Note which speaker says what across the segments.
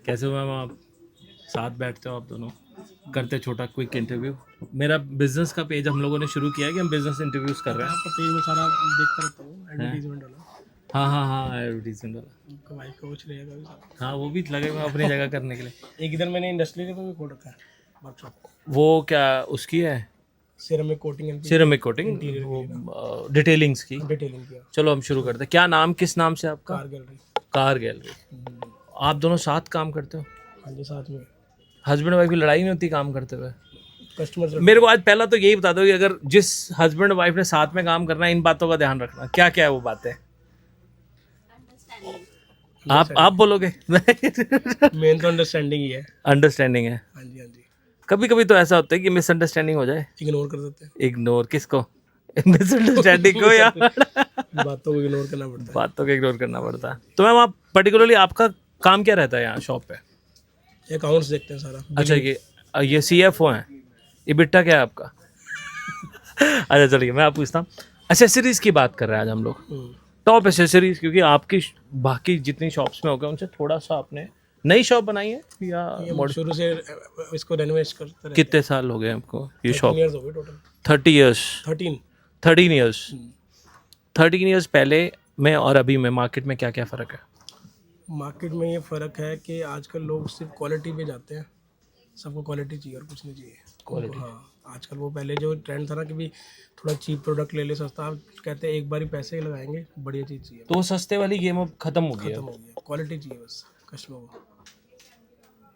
Speaker 1: कैसे हो मैम आप? साथ बैठते हो आप दोनों, करते छोटा क्विक इंटरव्यू। मेरा बिजनेस का पेज हम लोगों ने शुरू किया है कि हम बिजनेस इंटरव्यूज कर रहे हैं।
Speaker 2: आपका पेज में सारा देखता रहता हूँ एडवर्टीजमेंट वाला।
Speaker 1: हाँ हाँ हाँ, एडवर्टीजमेंट वाला।
Speaker 2: आपका भाई कोच रहेगा भी सारा।
Speaker 1: हाँ, वो भी लगे हुए हैं अपनी जगह करने के लिए।
Speaker 2: एक इधर मैंने इंडस्ट्री में भी खोल रखा है वर्कशॉप,
Speaker 1: वो क्या उसकी है?
Speaker 2: Ceramic coating and
Speaker 1: ceramic coating,
Speaker 2: interior
Speaker 1: वो डिटेलिंग्स की।
Speaker 2: डिटेलिंग किया।
Speaker 1: चलो हम शुरू करते हैं। क्या नाम, किस नाम से आपका?
Speaker 2: Car gallery.
Speaker 1: Car gallery. आप दोनों साथ काम करते हो?
Speaker 2: हाँ जी, साथ में
Speaker 1: हस्बैंड वाइफ की लड़ाई नहीं होती काम करते हुए?
Speaker 2: कस्टमर
Speaker 1: मेरे को आज पहला तो यही बता दो कि अगर जिस हस्बैंड वाइफ ने साथ में काम करना है, इन बातों का ध्यान रखना। क्या क्या है वो बातें? आप बोलोगे?
Speaker 2: मेन तो अंडरस्टैंडिंग ही है।
Speaker 1: अंडरस्टैंडिंग है।
Speaker 2: हाँ जी, हाँ जी।
Speaker 1: कभी कभी तो ऐसा होता है कि मिसअंडरस्टैंडिंग हो जाए।
Speaker 2: इग्नोर कर देते हैं
Speaker 1: इग्नोर किसको? मिसअंडरस्टैंडिंग को या
Speaker 2: बातों को इग्नोर करना पड़ता है।
Speaker 1: बातों को इग्नोर करना पड़ता है। तो मैम आप पर्टिकुलरली आपका काम क्या रहता है यहाँ शॉप पे?
Speaker 2: अकाउंट्स देखते हैं सारा।
Speaker 1: अच्छा, ये CFO हैं। ये बिट्टा क्या है आपका? अच्छा चलिए, मैं आप पूछता हूँ। एसेसरीज की बात कर रहे हैं आज हम लोग। टॉप एसेसरीज, क्योंकि आपकी बाकी जितनी शॉप्स में हो गए उनसे थोड़ा सा आपने नई शॉप बनाई है या
Speaker 2: ये शुरू से इसको रेनोवेट करते रहे।
Speaker 1: कितने साल हो गए आपको ये शॉप?
Speaker 2: 13 years हो गए टोटल।
Speaker 1: 30 years। 13 years। 13 years पहले में और अभी में मार्केट में क्या क्या फ़र्क है?
Speaker 2: मार्केट में ये फ़र्क है कि आजकल लोग सिर्फ क्वालिटी पे जाते हैं। सबको क्वालिटी चाहिए और कुछ नहीं चाहिए।
Speaker 1: क्वालिटी।
Speaker 2: हाँ, आजकल वो पहले जो ट्रेंड था ना कि भी थोड़ा चीप प्रोडक्ट ले ले सस्ता, आप कहते हैं एक बार ही पैसे लगाएंगे, बढ़िया चीज़ चाहिए।
Speaker 1: तो वो सस्ते वाली गेम अब खत्म हो गई है।
Speaker 2: खत्म हो गया, क्वालिटी चाहिए बस कस्टमर को।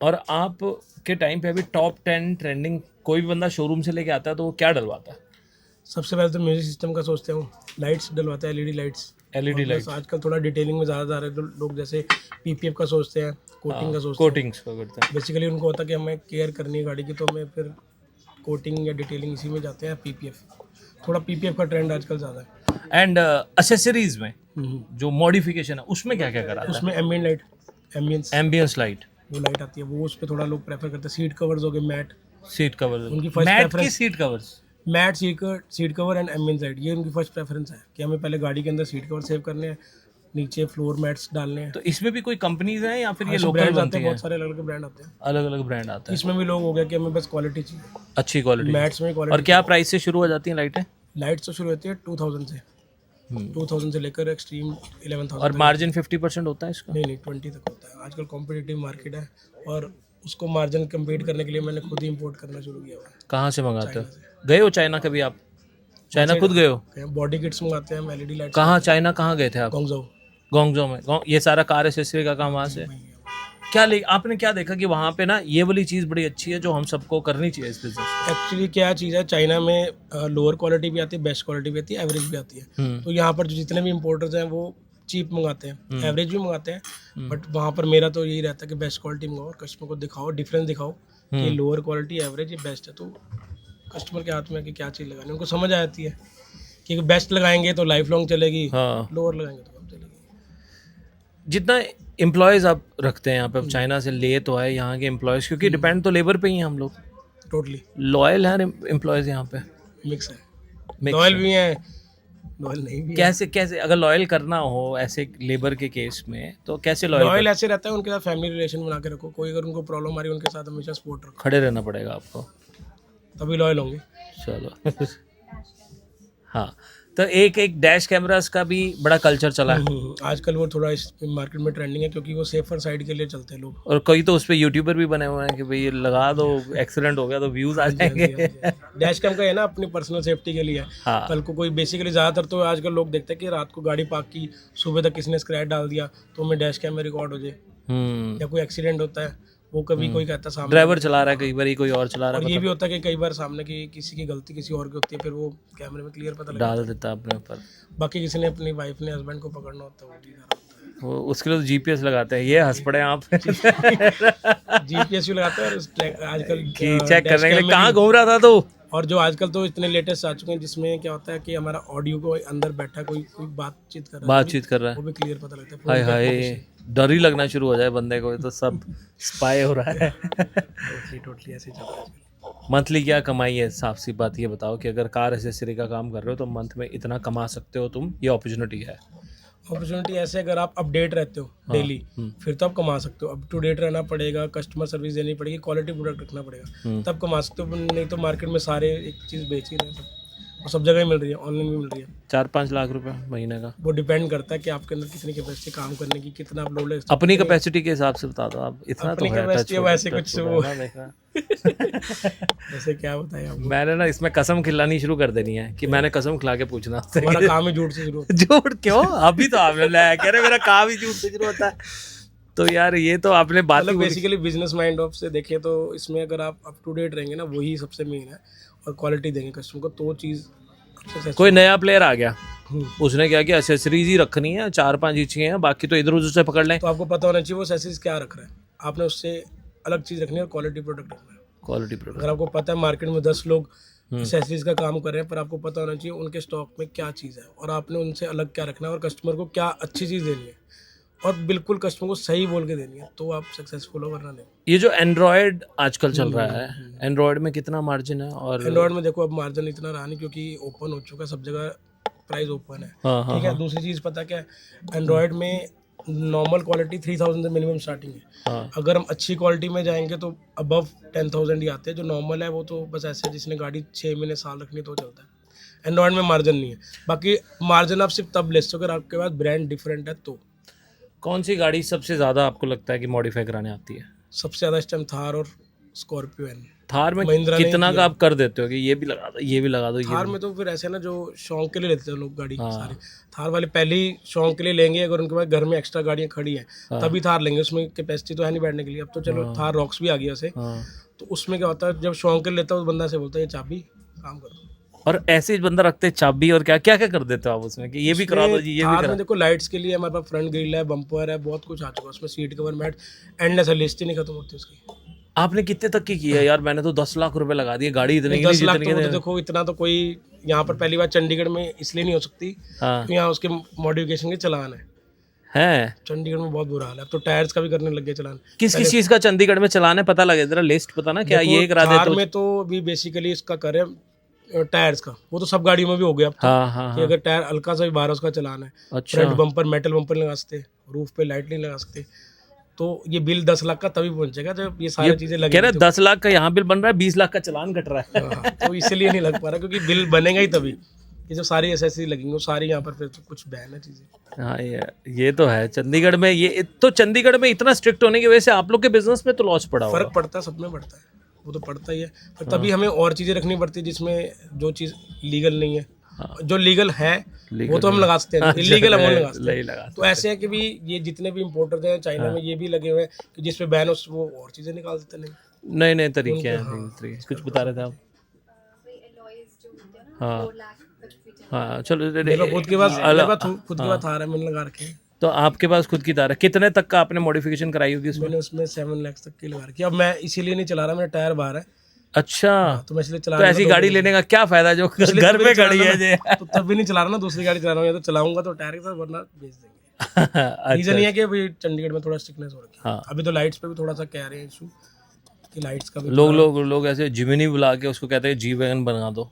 Speaker 1: और आप के टाइम पे अभी टॉप 10 ट्रेंडिंग कोई भी बंदा शोरूम से लेके आता है तो वो क्या डलवाता है?
Speaker 2: सबसे पहले तो म्यूजिक सिस्टम का सोचते हूँ, लाइट्स डलवाते हैं, LED लाइट्स।
Speaker 1: LED light.
Speaker 2: आजकल थोड़ा डिटेलिंग में ज़्यादा जा रहे हैं लोग, जैसे PPF का सोचते हैं, कोटिंग का सोचते हैं।
Speaker 1: कोटिंग्स का करते हैं।
Speaker 2: बेसिकली उनको होता है कि हमें केयर करनी है गाड़ी की, तो हमें फिर कोटिंग या डिटेलिंग इसी में जाते हैं। PPF, थोड़ा PPF का ट्रेंड आजकल ज़्यादा है।
Speaker 1: एंड एसेसरीज में जो मॉडिफिकेशन है उसमें क्या क्या कराता है?
Speaker 2: उसमें एम्बियंट लाइट,
Speaker 1: एम्बियंस लाइट,
Speaker 2: वो लाइट आती है, वो उस पर थोड़ा लोग प्रेफर करते हैं। सीट कवर्स हो गए, मैट,
Speaker 1: सीट कवर,
Speaker 2: उनकी फर्स्ट
Speaker 1: मैट की
Speaker 2: preference.
Speaker 1: Seat covers.
Speaker 2: Mat, seat cover and ambience light, ये उनकी फर्स्ट प्रेफरेंस है कि हमें पहले गाड़ी के अंदर सीट कवर सेव करने हैं, नीचे फ्लोर मैट्स डालने हैं।
Speaker 1: तो इसमें भी कोई कंपनीज हैं या फिर ये
Speaker 2: ऐसे
Speaker 1: लोकल
Speaker 2: ब्रांड्स आते
Speaker 1: बनती
Speaker 2: हैं,
Speaker 1: हैं?
Speaker 2: बहुत सारे अलग अलग ब्रांड आते हैं।
Speaker 1: अलग अलग ब्रांड आते हैं।
Speaker 2: इसमें भी लोग हो गया कि हमें बस क्वालिटी चाहिए,
Speaker 1: अच्छी क्वालिटी।
Speaker 2: मैट्स में क्वालिटी।
Speaker 1: और क्या प्राइस से शुरू हो जाती हैं लाइटें?
Speaker 2: लाइट्स तो शुरू होती है 2000 से, 2000 से लेकर एक्सट्रीम 11,000।
Speaker 1: और मार्जिन 50% होता है इसका?
Speaker 2: नहीं, 20 तक होता है। आजकल कॉम्पिटिटिव मार्केट है और उसको मार्जिन कम्पीट करने के लिए मैंने खुद ही इंपोर्ट करना शुरू किया हुआ है।
Speaker 1: कहाँ से मंगाते हो? गए हो चाइना कभी आप? चाइना खुद गए हो?
Speaker 2: बॉडी किट्स मंगाते हैं हम, LED लाइट्स।
Speaker 1: कहाँ चाइना कहाँ गए थे आप?
Speaker 2: गोंगजो।
Speaker 1: गोंगजो में। ये सारा कार एसेसरी का काम वहाँ से? क्या आपने क्या देखा कि वहाँ पे ना ये वाली चीज़ बड़ी अच्छी है जो हम सबको करनी चाहिए इस बिजनेस?
Speaker 2: एक्चुअली क्या चीज़ है, चाइना में लोअर क्वालिटी भी आती है, बेस्ट क्वालिटी भी आती है, एवरेज भी आती है। तो यहाँ पर जो जितने भी इम्पोर्टर्स हैं वो चीप मंगाते हैं, एवरेज भी मंगाते हैं। बट वहाँ पर मेरा तो यही रहता है कि बेस्ट क्वालिटी मंगाओ और कस्टमर को दिखाओ, डिफरेंस दिखाओ कि लोअर क्वालिटी, एवरेज, ये बेस्ट है। तो कस्टमर के हाथ में कि क्या चीज़ लगानी, उनको समझ आ जाती है कि बेस्ट लगाएंगे तो लाइफ लॉन्ग चलेगी, लोअर लगाएंगे तो कम चलेगी।
Speaker 1: जितना एम्प्लॉयज़ आप रखते हैं यहाँ पे, अब चाइना से ले तो आए यहाँ के एम्प्लॉयज़, क्योंकि डिपेंड तो लेबर पे ही हैं हम लोग।
Speaker 2: टोटली
Speaker 1: लॉयल हैं एम्प्लॉयज़ यहाँ पे?
Speaker 2: मिक्स है, लॉयल भी हैं, लॉयल नहीं भी।
Speaker 1: कैसे अगर लॉयल करना हो ऐसे लेबर के केस में तो कैसे लॉयल?
Speaker 2: ऐसे रहता है, उनके साथ फैमिली रिलेशन बना के रखो। कोई अगर उनको प्रॉब्लम आ रही है, उनके साथ हमेशा सपोर्ट रखो,
Speaker 1: खड़े रहना पड़ेगा आपको,
Speaker 2: तभी लॉयल होंगे।
Speaker 1: चलो। हाँ, तो एक डैश कैमरास का भी बड़ा कल्चर चला है।
Speaker 2: आजकल वो थोड़ा इस मार्केट में ट्रेंडिंग है, क्योंकि वो सेफर साइड के लिए चलते हैं लोग।
Speaker 1: और कई तो उस पर यूट्यूबर भी बने हुए हैं कि भाई ये लगा दो, एक्सीडेंट हो गया तो व्यूज आ जाएंगे।
Speaker 2: डैश कैम का है ना, अपनी पर्सनल सेफ्टी के लिए।
Speaker 1: हाँ।
Speaker 2: कल को कोई बेसिकली ज़्यादातर तो आजकल लोग देखते हैं कि रात को गाड़ी पार्क की, सुबह तक किसी ने स्क्रैच डाल दिया तो हमें डैश कैम में रिकॉर्ड हो जाए, या कोई एक्सीडेंट होता है, वो कभी कोई कहता है सामने
Speaker 1: ड्राइवर चला रहा है, कई बार ही कोई और चला रहा
Speaker 2: और
Speaker 1: है,
Speaker 2: ये भी होता है कि कई बार सामने की किसी की गलती किसी और की होती है, फिर वो कैमरे में क्लियर पता लगता
Speaker 1: डाल देता है अपने ऊपर।
Speaker 2: है। बाकी किसी ने अपनी वाइफ ने हस्बैंड को पकड़ना होता है, वो भी होता है।
Speaker 1: वो उसके लिए तो GPS लगाते हैं। ये हंस पड़े आप।
Speaker 2: GPS भी लगाते हैं और आजकल
Speaker 1: कि चेक करने के लिए कहाँ घूम रहा था तो।
Speaker 2: और जो आजकल तो इतने लेटेस्ट आ चुके हैं जिसमें क्या होता है कि हमारा ऑडियो को अंदर बैठा कोई बातचीत कर रहा है, वो भी क्लियर पता लगता है।
Speaker 1: हाय हाय, डर ही लगना शुरू हो जाए बंदे को, तो सब स्पाई हो रहा है।
Speaker 2: टोटली ऐसे ही चल रहा है।
Speaker 1: मंथली क्या कमाई है? साफ सी बात ये बताओ कि अगर कार एसेसरी का काम कर रहे हो तो मंथ में इतना कमा सकते हो तुम, ये अपॉर्चुनिटी है?
Speaker 2: अपॉर्चुनिटी ऐसे अगर आप अपडेट रहते हो डेली, फिर तो आप कमा सकते हो। अप टू डेट रहना पड़ेगा, कस्टमर सर्विस देनी पड़ेगी, क्वालिटी प्रोडक्ट रखना पड़ेगा, तब कमा सकते हो। नहीं तो मार्केट में सारे एक चीज़ बेच ही रहे हैं सब, और सब जगह ही मिल रही है, ऑनलाइन भी मिल रही है।
Speaker 1: 4-5 लाख रुपए महीने का।
Speaker 2: वो डिपेंड करता है कि आपके अंदर कितनी कैपेसिटी काम करने की, कितना आप लोड ले सकते
Speaker 1: अपनी कैपेसिटी के हिसाब से बता दो आप, इतना तो
Speaker 2: अपनी
Speaker 1: है
Speaker 2: कैपेसिटी
Speaker 1: touch
Speaker 2: अब ऐसे
Speaker 1: wood,
Speaker 2: कुछ
Speaker 1: touch
Speaker 2: वो
Speaker 1: wood है ना, देखा।
Speaker 2: हो। जैसे क्या बताएं आपको,
Speaker 1: मैंने ना इसमें कसम खिलानी शुरू कर देनी है कि मैंने कसम खिला के पूछना आपसे।
Speaker 2: हमारा काम ही झूठ से शुरू होता
Speaker 1: झूठ क्यों? अभी तो आपने लाया, कह रहे मेरा काम ही झूठ से शुरू होता है। तो यार ये तो आपने
Speaker 2: है।
Speaker 1: बात ही
Speaker 2: मतलब
Speaker 1: बोली।
Speaker 2: बेसिकली बिजनेस माइंड ऑफ से देखें तो इसमें अगर आप अप टू डेट रहेंगे ना, वही सबसे मेन है, और क्वालिटी देंगे कस्टमर को, तो वो चीज़ सक्सेस।
Speaker 1: कोई नया प्लेयर आ गया,
Speaker 2: हम्म।
Speaker 1: उसने क्या किया, एसेसरीज ही रखनी है, 4-5 ही चाहिए, बाकी तो इधर उधर से पकड़ लें।
Speaker 2: तो आपको पता होना चाहिए वो सेसिस क्या रख रहा है, आपने उससे अलग चीज़ रखनी है और क्वालिटी प्रोडक्ट रखना है।
Speaker 1: Quality product.
Speaker 2: अगर आपको पता है मार्केट में 10 लोग एक्सेसरीज का काम कर रहे हैं, पर आपको पता होना चाहिए उनके स्टॉक में क्या चीज़ है, और आपने उनसे अलग क्या रखना है, और कस्टमर को क्या अच्छी चीज़ देनी है, और बिल्कुल कस्टमर को सही बोल के देनी है, तो आप सक्सेसफुल हो, वरना नहीं।
Speaker 1: ये जो एंड्रॉयड आजकल चल रहा है, एंड्रॉयड में कितना मार्जिन है? और
Speaker 2: एंड्रॉयड में देखो अब मार्जिन इतना रहा नहीं, क्योंकि ओपन हो चुका है सब जगह, प्राइस ओपन है।
Speaker 1: हाँ हाँ
Speaker 2: ठीक है, दूसरी चीज़ पता क्या है, एंड्रॉयड में नॉर्मल क्वालिटी 3000 से मिनिमम स्टार्टिंग है।
Speaker 1: हाँ।
Speaker 2: अगर हम अच्छी क्वालिटी में जाएंगे तो अबव 10,000 ही आते हैं। जो नॉर्मल है वो तो बस ऐसे है, जिसने गाड़ी 6 महीने साल रखनी तो चलता है। एंड्रॉयड में मार्जिन नहीं है। बाकी मार्जिन आप सिर्फ तब ले सकते हो अगर आपके पास ब्रांड डिफरेंट है तो।
Speaker 1: कौन सी गाड़ी सबसे ज़्यादा आपको लगता है कि मॉडिफाई कराने आती है?
Speaker 2: सबसे ज़्यादा इस टाइम थार और स्कॉर्पियो है।
Speaker 1: थार में
Speaker 2: महिंद्रा ने
Speaker 1: कितना
Speaker 2: किया।
Speaker 1: का आप कर देते हो कि ये भी लगा दो, ये भी लगा दो, ये
Speaker 2: थार
Speaker 1: भी?
Speaker 2: में तो फिर ऐसे ना, जो शौक के लिए लेते हैं लोग गाड़ी
Speaker 1: हाँ।
Speaker 2: सारे, थार वाले पहले ही शौक के लिए लेंगे। अगर उनके पास घर में एक्स्ट्रा गाड़ियाँ खड़ी हैं तभी थार लेंगे, उसमें कैपेसिटी तो है नहीं बैठने के लिए। अब तो चलो थार रॉक्स भी आ गया उसे,
Speaker 1: हाँ।
Speaker 2: तो उसमें क्या होता है, जब शौक के लिए लेता है उस बंदा से बोलता है ये चाबी काम कर दो।
Speaker 1: और ऐसे ही बंदा रखते हैं चाबी, और क्या क्या क्या कर देते हो आप उसमें कि ये भी करा दो जी, ये भी
Speaker 2: थार
Speaker 1: करा।
Speaker 2: में देखो लाइट्स के लिए हमारे पास फ्रंट ग्रिल है, बम्पर है, बहुत कुछ आ चुका है उसमें, सीट कवर, मैट, एंडलेस है, लिस्ट ही नहीं खत्म होती उसकी।
Speaker 1: आपने कितने तक की है यार? मैंने तो 10 लाख रुपए लगा दिए गाड़ी इतने की
Speaker 2: 10
Speaker 1: नहीं
Speaker 2: लाख
Speaker 1: जितने
Speaker 2: तो
Speaker 1: की।
Speaker 2: देखो इतना तो कोई यहाँ पर पहली बार चंडीगढ़ में इसलिए नहीं हो सकती,
Speaker 1: हाँ
Speaker 2: तो यहाँ उसके मॉडिफिकेशन के चलान है।
Speaker 1: है।
Speaker 2: चंडीगढ़ में बहुत बुरा हाल है, अब तो टायर्स का भी करने लग गए चलान।
Speaker 1: किस किस चीज का चंडीगढ़ में चलाने पता लगे जरा, लिस्ट पता ना क्या ये करा दे
Speaker 2: थार
Speaker 1: तो।
Speaker 2: में तो भी बेसिकली इसका करे टायर्स का, वो तो सब गाड़ियों में भी हो गया अब तो,
Speaker 1: हाँ हाँ
Speaker 2: कि
Speaker 1: हाँ।
Speaker 2: अगर टायर हल्का सा भी बाहर उसका चलान है।
Speaker 1: अच्छा।
Speaker 2: फ्रंट बम्पर मेटल बम्पर लगा सकते, रूफ पे लाइट नहीं लगा सकते, तो ये बिल 10 लाख का तभी पहुंचेगा जब ये सारी चीजें
Speaker 1: कह
Speaker 2: लगे।
Speaker 1: रहे 10 लाख का यहाँ बिल बन रहा है, 20 लाख का चलान कट रहा है।
Speaker 2: हाँ, तो इसीलिए नहीं लग पा रहा, क्योंकि बिल बनेगा ही तभी, ये जो सारी एसेसरी लगेंगे वो सारी यहाँ पर फिर तो कुछ बैन है चीजें।
Speaker 1: हाँ ये तो है चंडीगढ़ में। ये तो चंडीगढ़ में इतना स्ट्रिक्ट होने की वजह से आप लोग के बिजनेस में तो लॉस पड़ा होगा।
Speaker 2: फर्क पड़ता है, सब में पड़ता है, वो तो पड़ता ही है। फिर तभी हमें और चीजें रखनी पड़ती है जिसमें जो चीज लीगल नहीं है। जो लीगल है वो तो हम लगा सकते हैं, इलीगल हम लगा सकते
Speaker 1: नहीं
Speaker 2: हैं।
Speaker 1: लगा।
Speaker 2: तो ऐसे है कि भी ये जितने भी इम्पोर्टर्स हैं चाइना में, ये भी लगे हुए हैं कि जिस पे बैन हो वो और चीजें निकाल देते नहीं।
Speaker 1: नए नए तरीके हैं। कुछ बता रहे थे आप? हाँ हाँ चलो।
Speaker 2: मेरे खुद के पास खुद के पास थार है, मैंने लगा रखे हैं।
Speaker 1: तो आपके पास खुद की तार है, कितने तक का आपने मॉडिफिकेशन कराई होगी उसमें?
Speaker 2: मैंने उसमें 7 लाख तक की लगा रखी है। अब मैं इसीलिए नहीं चला रहा, मेरा टायर बाहर है,
Speaker 1: अच्छा।
Speaker 2: तो मैं इसलिए चला
Speaker 1: तो ऐसी गाड़ी लेने का क्या फायदा जो घर पे खड़ी है जे?
Speaker 2: तो तब भी नहीं चला रहा ना, दूसरी गाड़ी चला रहा हूँ, या तो चलाऊंगा तो टायर के साथ, वरना बेच देंगे। रीजन ये है कि अभी चंडीगढ़ में थोड़ा स्ट्रिक्टनेस हो रखी है।
Speaker 1: हाँ।
Speaker 2: अभी तो लाइट्स पे भी थोड़ा सा कह रहे हैं इशू कि लाइट्स का भी
Speaker 1: लोग ऐसे जिमिनी बुला के उसको कहते हैं जी वैगन बना दो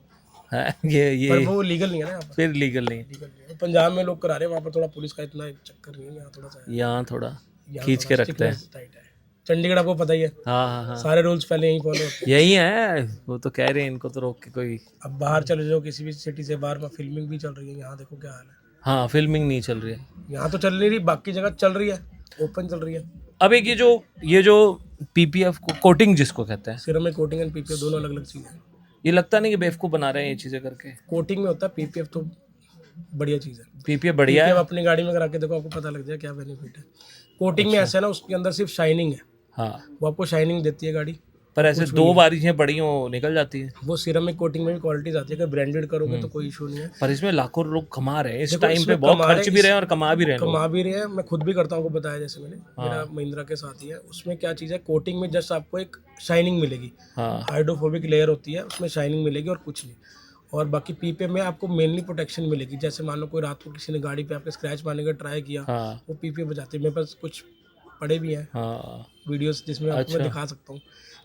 Speaker 1: है ये
Speaker 2: पर वो लीगल नहीं है ना यहाँ पर।
Speaker 1: फिर लीगल नहीं।
Speaker 2: लीगल नहीं है। पंजाब में लोग करा रहे हैं, वहाँ पर थोड़ा पुलिस का इतना चक्कर नहीं है, यहाँ थोड़ा सा है।
Speaker 1: यहाँ थोड़ा
Speaker 2: यहाँ
Speaker 1: खींच के
Speaker 2: थोड़ा
Speaker 1: रखते हैं।
Speaker 2: strictness tight है। चंडीगढ़ आपको पता ही है,
Speaker 1: हाँ हाँ हाँ
Speaker 2: सारे रूल्स पहले यहीं फॉलो होते हैं।
Speaker 1: यही है। वो तो कह रहे हैं इनको तो रोक के कोई।
Speaker 2: अब बाहर चले जाओ किसी भी सिटी से बाहर में, फिल्मिंग भी चल रही है, यहाँ देखो क्या हाल है।
Speaker 1: हाँ फिल्मिंग नहीं चल रही है।
Speaker 2: यहाँ तो चल नहीं रही, बाकी जगह चल रही है, ओपन चल रही है।
Speaker 1: अब एक ये जो पीपीएफ को कोटिंग जिसको कहते हैं,
Speaker 2: सिरम में कोटिंग एंड पीपीएफ दोनों अलग अलग चीज़ है।
Speaker 1: ये लगता नहीं कि बेवकूफ़ बना रहे हैं ये चीज़ें करके?
Speaker 2: कोटिंग में होता है, पीपीएफ तो बढ़िया चीज़ है।
Speaker 1: पीपीएफ बढ़िया है।
Speaker 2: पीपीएफ अपनी गाड़ी में करा के देखो, आपको पता लग जाए क्या बेनिफिट है। कोटिंग में ऐसा है ना, उसके अंदर सिर्फ शाइनिंग है,
Speaker 1: हाँ
Speaker 2: वो आपको शाइनिंग देती है गाड़ी।
Speaker 1: पर ऐसे 2 बारिशें पड़ी हो निकल जाती है।
Speaker 2: वो सिरमिक कोटिंग में भी क्वालिटीज आती है, अगर ब्रांडेड करोगे तो कोई इशू नहीं है।
Speaker 1: पर इसमें लाखों लोग कमा रहे हैं इस
Speaker 2: देखो,
Speaker 1: टाइम पे,
Speaker 2: इसमें
Speaker 1: बहुत
Speaker 2: कमा
Speaker 1: खर्च
Speaker 2: रहे
Speaker 1: भी रहे हैं और कमा भी रहे हैं लोग।
Speaker 2: कमा भी रहे हैं, मैं खुद भी करता हूँ, आपको बताया जैसे मैंने, मेरा महिंद्रा के साथ ही है। उसमें क्या चीज़ है, कोटिंग में जस्ट आपको एक शाइनिंग मिलेगी,
Speaker 1: हाँ
Speaker 2: हाइड्रोफोबिक लेयर होती है, उसमें शाइनिंग मिलेगी और कुछ नहीं। और बाकी पीपीएफ में आपको मेनली प्रोटेक्शन मिलेगी। जैसे मान लो कोई रात को किसी ने गाड़ी पे आपके स्क्रैच मारने का ट्राई किया,
Speaker 1: हाँ
Speaker 2: वो पीपीएफ बजाते हैं। मेरे पास कुछ पड़े भी हैं,
Speaker 1: हाँ
Speaker 2: वीडियोस जिसमें आपको मैं दिखा सकता हूँ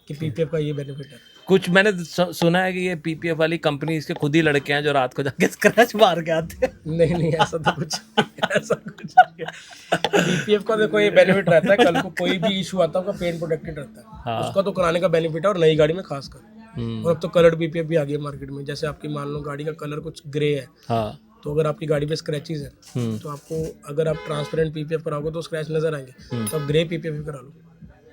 Speaker 2: कि पीपीएफ का ये बेनिफिट है।
Speaker 1: कुछ मैंने सुना है कि ये पीपीएफ वाली कंपनी इसके खुद ही लड़के हैं जो रात को जाके स्क्रैच मार के आते हैं।
Speaker 2: नहीं ऐसा तो कुछ ऐसा कुछ नहीं है। पीपीएफ का देखो ये बेनिफिट रहता है, कल को कोई भी इशू आता है उसका पेन प्रोटेक्टेड रहता है।
Speaker 1: हाँ।
Speaker 2: उसका तो कराने का बेनिफिट है, और नई गाड़ी में खासकर। और अब तो कलर्ड पीपीएफ भी आ गई है मार्केट में। जैसे आपकी मान लो गाड़ी का कलर कुछ ग्रे है,
Speaker 1: हाँ।
Speaker 2: तो अगर आपकी गाड़ी पे स्क्रैचेस है तो आपको, अगर आप ट्रांसपेरेंट पीपीएफ कराओगे तो स्क्रैच नजर आएंगे, तो आप ग्रे पीपीएफ भी करा लो।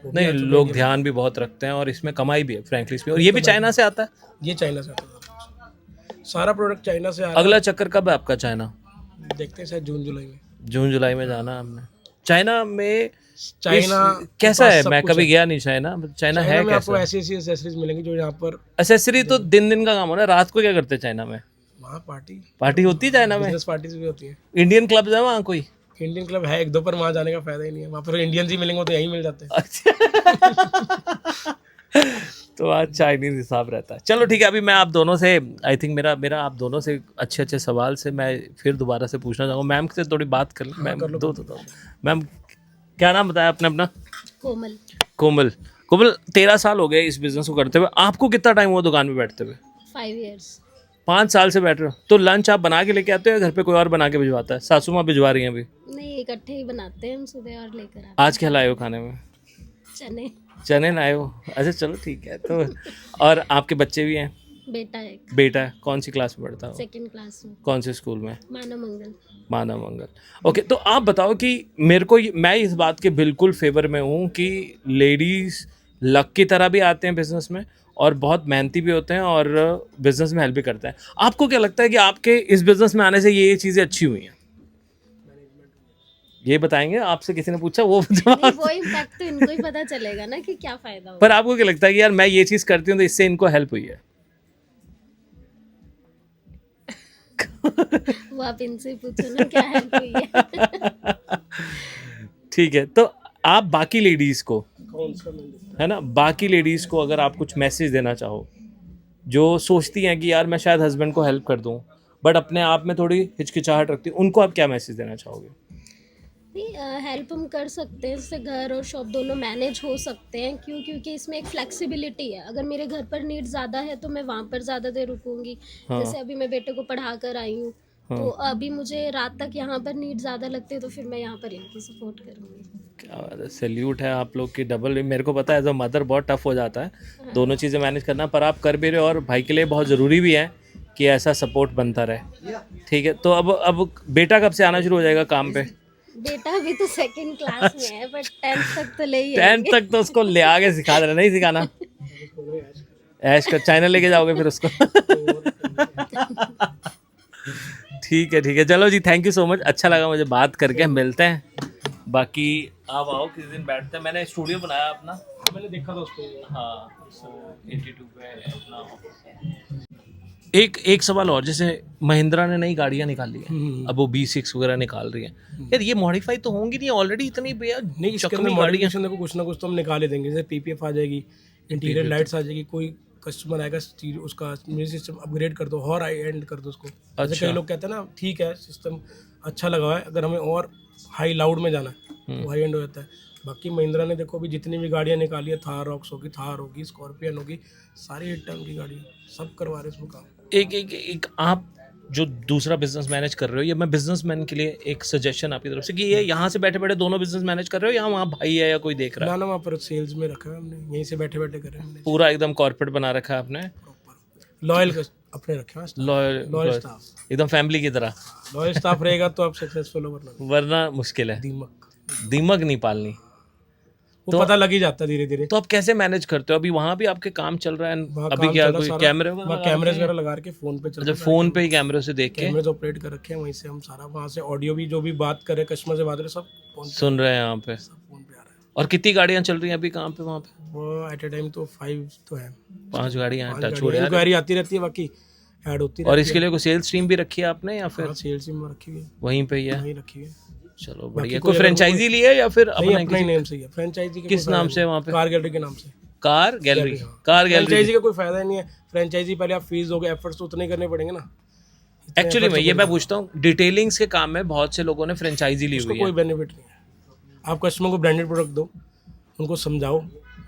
Speaker 2: वो भी
Speaker 1: नहीं,
Speaker 2: आ चुका है
Speaker 1: लोग
Speaker 2: India
Speaker 1: ध्यान भी बहुत रखते हैं और इसमें कमाई भी है फ्रैंकली स्पीकिंग। और ये भी चाइना से आता है?
Speaker 2: में। ये चाइना से आता है, सारा प्रोडक्ट चाइना से आ रहा
Speaker 1: अगला चक्कर कब है आपका चाइना?
Speaker 2: है। देखते हैं शायद जून जुलाई में।
Speaker 1: जून जुलाई में जाना हमने। चाइना में
Speaker 2: चाइना
Speaker 1: कैसा है? मैं कभी गया नहीं चाइना। चाइना है
Speaker 2: में आपको
Speaker 1: कैसा?
Speaker 2: ऐसी ऐसी एक्सेसरीज मिलेंगी जो यहाँ पर।
Speaker 1: एक्सेसरी तो दिन दिन का काम होना है। रात को क्या करते हैं चाइना में?
Speaker 2: वहाँ
Speaker 1: पार्टी होती है चाइना में?
Speaker 2: बिजनेस पार्टीज भी होती है।
Speaker 1: इंडियन क्लब्स है वहाँ कोई?
Speaker 2: इंडियन क्लब है एक दो, पर वहाँ जाने का फायदा ही नहीं है। वहाँ पर इंडियंस ही मिलेंगे तो यहीं मिल जाते हैं।
Speaker 1: अच्छा। तो आज चाइनीज हिसाब रहता है। चलो ठीक है, अभी मैं आप दोनों से, आई थिंक मेरा आप दोनों से अच्छे अच्छे सवाल से मैं फिर दोबारा से पूछना चाहूँगा। मैम से थोड़ी बात कर लें। मैम दो मैम, क्या नाम बताया आपने अपना?
Speaker 3: कोमल।
Speaker 1: कोमल। कोमल, 13 साल हो गए इस बिजनेस को करते हुए। आपको कितना टाइम हुआ दुकान पे बैठते हुए?
Speaker 3: 5 years।
Speaker 1: 5 साल से बैठ रहे हो। तो लंच आप बना के लेके आते हो या घर पे कोई और बना के भिजवाता है? सासू माँ भिजवा रही हैं अभी?
Speaker 3: नहीं, इकट्ठे ही बनाते हैं हम सुबह और लेकर आते
Speaker 1: आज क्या लाए हो खाने में?
Speaker 3: चने।
Speaker 1: चने लाए हो? अच्छा चलो ठीक है। तो और आपके बच्चे भी हैं?
Speaker 3: बेटा एक
Speaker 1: बेटा है? कौन सी क्लास में पढ़ता हो?
Speaker 3: 2nd क्लास में।
Speaker 1: कौन से स्कूल में?
Speaker 3: मानव मंगल।
Speaker 1: मानव मंगल। ओके, तो आप बताओ कि मैं इस बात के बिल्कुल फेवर में हूँ कि लेडीज़ लक की तरह भी आते हैं बिजनेस में और बहुत मेहनती भी होते हैं और बिजनेस में हेल्प भी करते हैं। आपको क्या लगता है कि आपके इस बिजनेस में आने से ये चीज़ें अच्छी हुई हैं? ये बताएंगे? आपसे किसी ने पूछा वो
Speaker 3: नहीं, वो इम्पैक्ट तो इनको ही पता चलेगा ना कि क्या फायदा
Speaker 1: पर आपको क्या लगता है कि यार मैं ये चीज़ करती हूँ तो इससे इनको हेल्प हुई है?
Speaker 3: वो आप इनसे ही पूछो ना क्या हेल्प हुई है।
Speaker 1: ठीक है, तो आप बाकी लेडीज़ को,
Speaker 2: कौन सा मिल
Speaker 1: है ना, बाकी लेडीज़ को अगर आप कुछ मैसेज देना चाहो जो सोचती हैं कि यार मैं शायद हस्बैंड को हेल्प कर दूं बट अपने आप में थोड़ी हिचकिचाहट रखती, उनको आप क्या मैसेज देना चाहोगे?
Speaker 3: नहीं, हेल्प हम कर सकते हैं, इससे घर और शॉप दोनों मैनेज हो सकते हैं। क्योंकि इसमें एक फ्लेक्सिबिलिटी है। अगर मेरे घर पर नीड ज़्यादा है तो मैं वहाँ पर ज़्यादा देर रुकूंगी। जैसे अभी मैं बेटे को पढ़ा कर आई हूँ, तो अभी मुझे रात तक यहाँ पर नीड ज़्यादा लगती है, तो फिर मैं यहाँ पर इनकी सपोर्ट करूँगी।
Speaker 1: क्या बात है, सैल्यूट है आप लोग की। डबल, मेरे को पता है एज अ मदर बहुत टफ हो जाता है दोनों चीज़ें मैनेज करना, पर आप कर भी रहे हो और भाई के लिए बहुत ज़रूरी भी है कि ऐसा सपोर्ट बनता रहे। ठीक है, तो अब बेटा कब से आना शुरू हो जाएगा काम पे?
Speaker 3: बेटा अभी तो 2nd क्लास में है, बट 10th तक तो ले ही
Speaker 1: 10th तक तो उसको ले आगे सिखा देना, नहीं सिखाना? ऐश कर, चाइना लेके जाओगे फिर उसको। ठीक है, चलो जी, थैंक यू सो मच। अच्छा लगा मुझे बात करके। मिलते हैं, बाकी आप आओ किसी दिन बैठते हैं। मैंने स्टूडियो बनाया अपना,
Speaker 2: मैंने देखा था उसको।
Speaker 1: हाँ, 82 पे अपना ऑफिस। एक सवाल और, जैसे महिंद्रा ने नई गाड़ियां निकाली हैं, अब वो B6 वगैरह निकाल रही हैं यार, ये मॉडिफाई तो होंगी नहीं ऑलरेडी इतनी
Speaker 2: नहीं, इसके अंदर मॉडिफिकेशन देखो कुछ ना कुछ तो हम निकाल ही देंगे। जैसे पीपीएफ आ जाएगी, इंटीरियर लाइट्स आ जाएगी, कोई कस्टमर आएगा उसका म्यूजिक सिस्टम अपग्रेड कर दो और हाई एंड कर दो उसको। जैसे कई लोग कहते हैं ना ठीक है सिस्टम अच्छा लगा हुआ है, अगर हमें और हाई लाउड में जाना है तो हाई एंड हो जाता है। बाकी महिंद्रा ने देखो अभी जितनी भी गाड़ियाँ निकाली है, थार रॉक्स होगी, थार होगी, स्कॉर्पियन होगी, सारी 8 टन की गाड़ी सब करवा रहे इसमें काम।
Speaker 1: एक आप जो दूसरा बिजनेस मैनेज कर रहे हो, ये मैं बिजनेसमैन के लिए एक सजेशन आपकी तरफ से कि ये यहाँ से बैठे बैठे दोनों बिजनेस मैनेज कर रहे हो या वहाँ भाई है या कोई देख रहा है?
Speaker 2: ना वहाँ पर सेल्स में रखा है हमने, यहीं से बैठे बैठे कर रहे हैं हमने।
Speaker 1: पूरा एकदम कॉर्पोरेट बना रखा है आपने?
Speaker 2: लॉयल अपने रखे हैं,
Speaker 1: लॉयल
Speaker 2: स्टाफ,
Speaker 1: एकदम फैमिली की तरह।
Speaker 2: लॉयल स्टाफ रहेगा तो आप सक्सेसफुल हो,
Speaker 1: वरना मुश्किल है। दीमक नहीं पालनी।
Speaker 2: वो पता लग ही जाता है धीरे धीरे।
Speaker 1: तो आप कैसे मैनेज करते हो? अभी वहाँ भी आपके काम चल रहा है? अभी क्या कोई कैमरे
Speaker 2: वगैरह लगा के फोन पे चल रहा है?
Speaker 1: फोन पे ही कैमरे से देख के
Speaker 2: कैमरे ऑपरेट कर रखे हैं, वहीं से हम सारा, वहाँ से ऑडियो भी जो भी बात कर रहे कस्टमर से बात कर रहे सब फोन
Speaker 1: सुन रहे हैं यहाँ पे,
Speaker 2: फोन पे आ रहा है।
Speaker 1: और कितनी गाड़ियाँ चल रही हैं अभी काम पे वहाँ पे?
Speaker 2: वो एट ए टाइम तो 5 तो है,
Speaker 1: 5 गाड़ियाँ टच हो रही है,
Speaker 2: इंक्वायरी आती रहती है, बाकी ऐड होती
Speaker 1: और इसके लिए कोई सेल्स टीम भी रखी है आपने या फिर
Speaker 2: सेल्स टीम रखी हुई है?
Speaker 1: वहीं पे ही है,
Speaker 2: वहीं रखी है।
Speaker 1: चलो बढ़िया। कोई फ्रेंचाइजी ली है या फिर अपना
Speaker 2: ही नेम से ही है? फ्रेंचाइजी
Speaker 1: किस नाम से वहाँ पे?
Speaker 2: कार गैलरी के नाम से।
Speaker 1: कार गैलरी
Speaker 2: फ्रेंचाइजी का कोई फायदा ही नहीं है। फ्रेंचाइजी पहले आप फीस दोगे, एफर्ट्स तो उतने करने पड़ेंगे ना।
Speaker 1: एक्चुअली मैं पूछता हूँ, डिटेलिंग्स के काम में बहुत से लोगों ने फ्रेंचाइजी ली हुई है,
Speaker 2: कोई बेनिफिट नहीं है। आप कस्टमर को ब्रांडेड प्रोडक्ट दो, उनको समझाओ,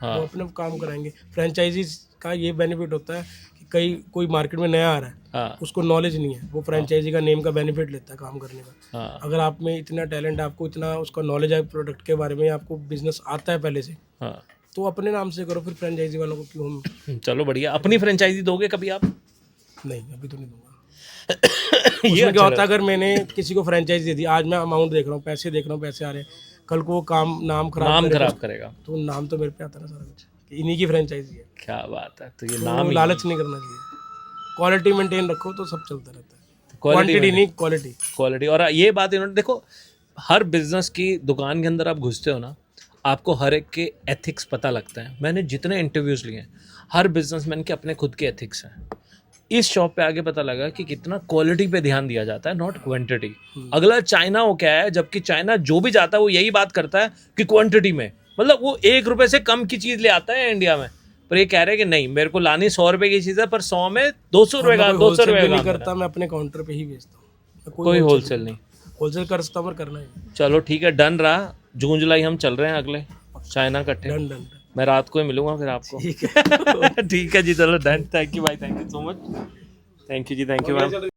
Speaker 1: हाँ।
Speaker 2: वो अपने काम कराएंगे। फ्रेंचाइजी का ये बेनिफिट होता है कि कोई मार्केट में नया आ रहा है,
Speaker 1: हाँ
Speaker 2: उसको नॉलेज नहीं है, वो फ्रेंचाइजी का नेम का बेनिफिट लेता है काम करने का।
Speaker 1: हाँ
Speaker 2: अगर आप में इतना टैलेंट, आपको इतना उसका नॉलेज है प्रोडक्ट के बारे में, आपको बिजनेस आता है पहले से,
Speaker 1: हाँ।
Speaker 2: तो अपने नाम से करो, फिर फ्रेंचाइजी वालों को क्यों हम?
Speaker 1: चलो बढ़िया। अपनी फ्रेंचाइजी दोगे कभी आप?
Speaker 2: नहीं, अभी तो नहीं दूंगा।
Speaker 1: ये
Speaker 2: उसमें क्या
Speaker 1: अच्छा
Speaker 2: होता है, अगर मैंने किसी को फ्रेंचाइजी दे दी, आज मैं अमाउंट देख रहा हूँ, पैसे देख रहा हूँ, पैसे आ रहे हैं, कल को वो काम नाम
Speaker 1: नाम
Speaker 2: करेगा,
Speaker 1: खराब करेगा।
Speaker 2: तो नाम तो मेरे पे आता है ना सारा कुछ, कि इन्हीं की फ्रेंचाइजी है।
Speaker 1: क्या बात है। तो ये
Speaker 2: तो
Speaker 1: नाम ही
Speaker 2: लालच नहीं करना चाहिए, क्वालिटी मेंटेन रखो तो सब चलता रहता है।
Speaker 1: क्वालिटी
Speaker 2: क्वांटिटी नहीं, क्वालिटी।
Speaker 1: क्वालिटी। और ये बात इन्होंने देखो, हर बिजनेस की दुकान के अंदर आप घुसते हो ना, आपको हर एक के एथिक्स पता लगता है। मैंने जितने इंटरव्यूज लिए हैं, हर बिजनेसमैन के अपने खुद के एथिक्स हैं। इस शॉप पे आगे पता लगा कि कितना क्वालिटी पे ध्यान दिया जाता है, नॉट क्वांटिटी। अगला चाइना हो क्या है, जबकि चाइना जो भी जाता है वो यही बात करता है कि क्वांटिटी में, मतलब वो 1 रुपए से कम की चीज ले आता है इंडिया में, पर ये कह रहे हैं कि नहीं, मेरे को लानी 100 रुपए की चीज है, पर 100 में 200 रुपए का, 200 रुपए
Speaker 2: नहीं
Speaker 1: का
Speaker 2: करता, मैं अपने काउंटर पे ही बेचता हूँ।
Speaker 1: कोई होलसेल नहीं।
Speaker 2: होलसेल कस्टमर करना है।
Speaker 1: चलो ठीक है, डन रहा। जून जुलाई हम चल रहे हैं अगले चाइना इकट्ठे।
Speaker 2: Done done.
Speaker 1: मैं रात को ही मिलूंगा फिर आपको।
Speaker 2: ठीक है।
Speaker 1: ठीक है जी, चलो डन। थैंक यू भाई, thank you so much. Thank you जी, थैंक यू मैम।